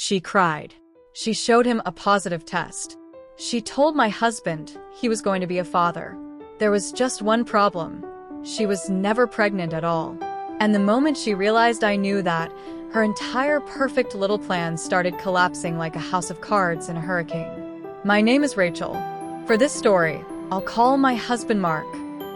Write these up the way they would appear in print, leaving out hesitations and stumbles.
she cried. She showed him a positive test. She told my husband he was going to be a father. There was just one problem. She was never pregnant at all. And the moment she realized I knew that, her entire perfect little plan started collapsing like a house of cards in a hurricane. My name is Rachel. For this story, I'll call my husband Mark.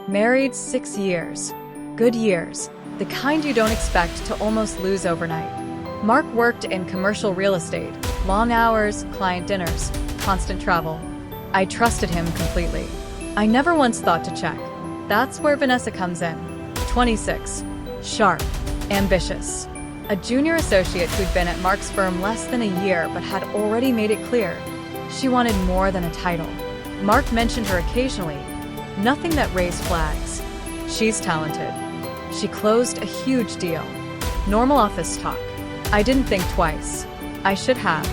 Married 6 years. Good years. The kind you don't expect to almost lose overnight. Mark worked in commercial real estate, long hours, client dinners, constant travel. I trusted him completely. I never once thought to check. That's where Vanessa comes in. 26. Sharp. Ambitious. A junior associate who'd been at Mark's firm less than a year but had already made it clear she wanted more than a title. Mark mentioned her occasionally. Nothing that raised flags. She's talented. She closed a huge deal. Normal office talk. I didn't think twice. I should have.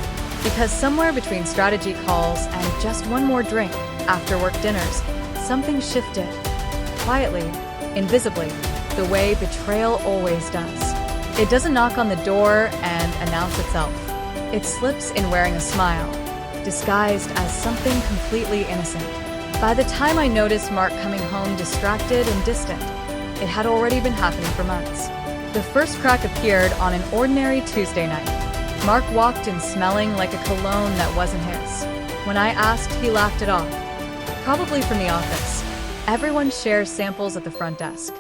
Because somewhere between strategy calls and just one more drink after work dinners, something shifted. Quietly, invisibly, the way betrayal always does. It doesn't knock on the door and announce itself. It slips in wearing a smile, disguised as something completely innocent. By the time I noticed Mark coming home distracted and distant, it had already been happening for months. The first crack appeared on an ordinary Tuesday night. Mark walked in smelling like a cologne that wasn't his. When I asked, he laughed it off. Probably from the office. Everyone shares samples at the front desk.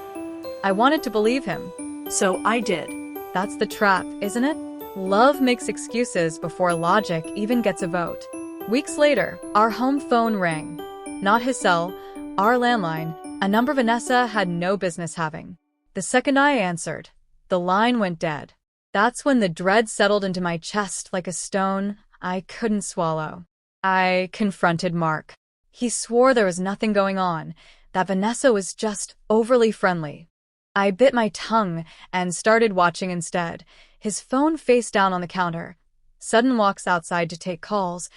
I wanted to believe him, so I did. That's the trap, isn't it? Love makes excuses before logic even gets a vote. Weeks later, our home phone rang. Not his cell, our landline, a number Vanessa had no business having. The second I answered, the line went dead. That's when the dread settled into my chest like a stone I couldn't swallow. I confronted Mark. He swore there was nothing going on, that Vanessa was just overly friendly. I bit my tongue and started watching instead, his phone face down on the counter. Sudden walks outside to take calls,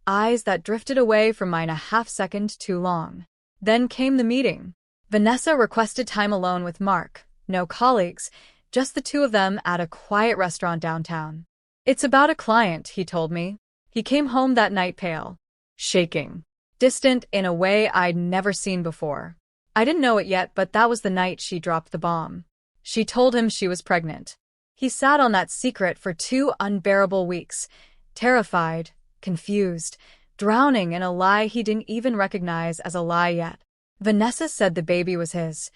eyes that drifted away from mine a half-second too long. Then came the meeting. Vanessa requested time alone with Mark, no colleagues, just the two of them at a quiet restaurant downtown. It's about a client, he told me. He came home that night pale, shaking, distant in a way I'd never seen before. I didn't know it yet, but that was the night she dropped the bomb. She told him she was pregnant. He sat on that secret for 2 unbearable weeks, terrified, confused, drowning in a lie he didn't even recognize as a lie yet. Vanessa said the baby was his.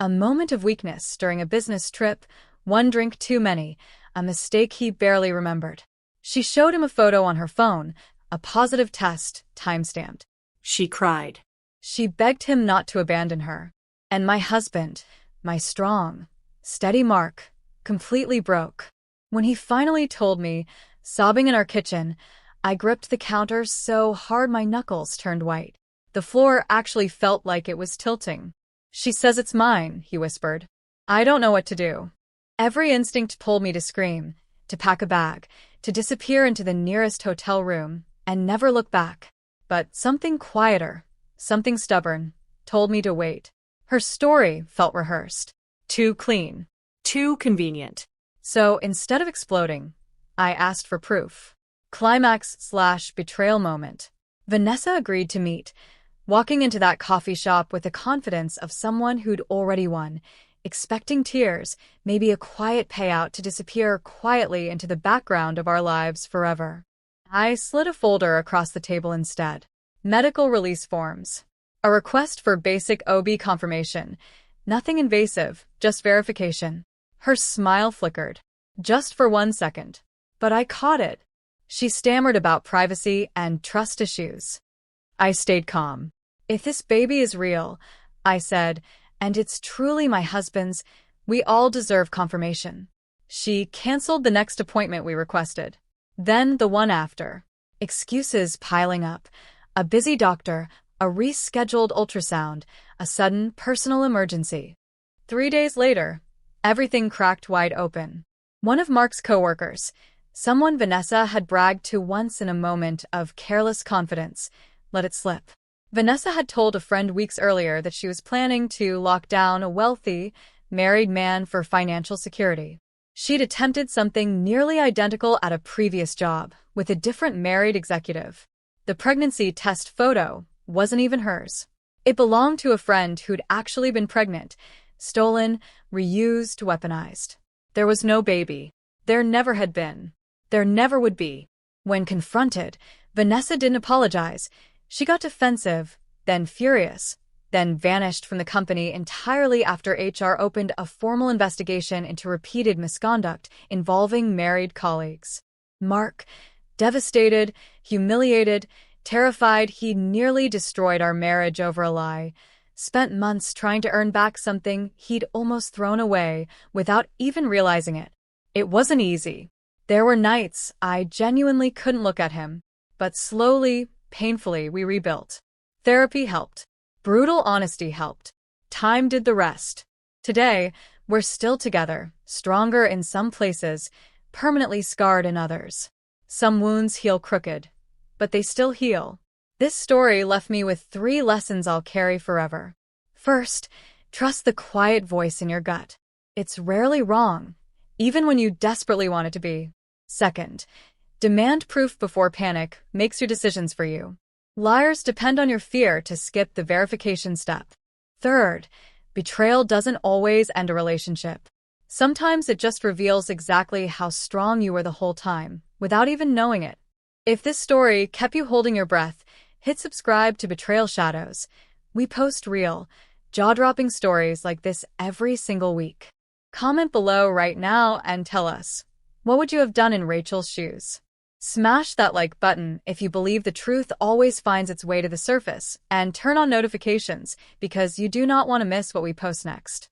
A moment of weakness during a business trip, 1 drink too many, a mistake he barely remembered. She showed him a photo on her phone, a positive test, time-stamped. She cried. She begged him not to abandon her. And my husband, my strong, steady Mark, completely broke. When he finally told me, sobbing in our kitchen, I gripped the counter so hard my knuckles turned white. The floor actually felt like it was tilting. She says it's mine, he whispered. I don't know what to do. Every instinct pulled me to scream, to pack a bag, to disappear into the nearest hotel room, and never look back. But something quieter, something stubborn, told me to wait. Her story felt rehearsed. Too clean. Too convenient. So instead of exploding, I asked for proof. Climax/betrayal moment. Vanessa agreed to meet, walking into that coffee shop with the confidence of someone who'd already won, expecting tears, maybe a quiet payout to disappear quietly into the background of our lives forever. I slid a folder across the table instead. Medical release forms. A request for basic OB confirmation. Nothing invasive, just verification. Her smile flickered. Just for 1 second. But I caught it. She stammered about privacy and trust issues. I stayed calm. If this baby is real, I said, and it's truly my husband's, we all deserve confirmation. She canceled the next appointment we requested. Then the one after. Excuses piling up. A busy doctor, a rescheduled ultrasound, a sudden personal emergency. 3 days later, everything cracked wide open. One of Mark's coworkers, someone Vanessa had bragged to once in a moment of careless confidence, let it slip. Vanessa had told a friend weeks earlier that she was planning to lock down a wealthy, married man for financial security. She'd attempted something nearly identical at a previous job, with a different married executive. The pregnancy test photo wasn't even hers. It belonged to a friend who'd actually been pregnant, stolen, reused, weaponized. There was no baby. There never had been. There never would be. When confronted, Vanessa didn't apologize. She got defensive, then furious, then vanished from the company entirely after HR opened a formal investigation into repeated misconduct involving married colleagues. Mark, devastated, humiliated, terrified he'd nearly destroyed our marriage over a lie, spent months trying to earn back something he'd almost thrown away without even realizing it. It wasn't easy. There were nights I genuinely couldn't look at him, but slowly, painfully, we rebuilt. Therapy helped. Brutal honesty helped. Time did the rest. Today, we're still together, stronger in some places, permanently scarred in others. Some wounds heal crooked, but they still heal. This story left me with 3 lessons I'll carry forever. First, trust the quiet voice in your gut. It's rarely wrong, even when you desperately want it to be. Second, demand proof before panic makes your decisions for you. Liars depend on your fear to skip the verification step. Third, betrayal doesn't always end a relationship. Sometimes it just reveals exactly how strong you were the whole time, without even knowing it. If this story kept you holding your breath, hit subscribe to Betrayal Shadows. We post real, jaw-dropping stories like this every single week. Comment below right now and tell us, what would you have done in Rachel's shoes? Smash that like button if you believe the truth always finds its way to the surface, and turn on notifications because you do not want to miss what we post next.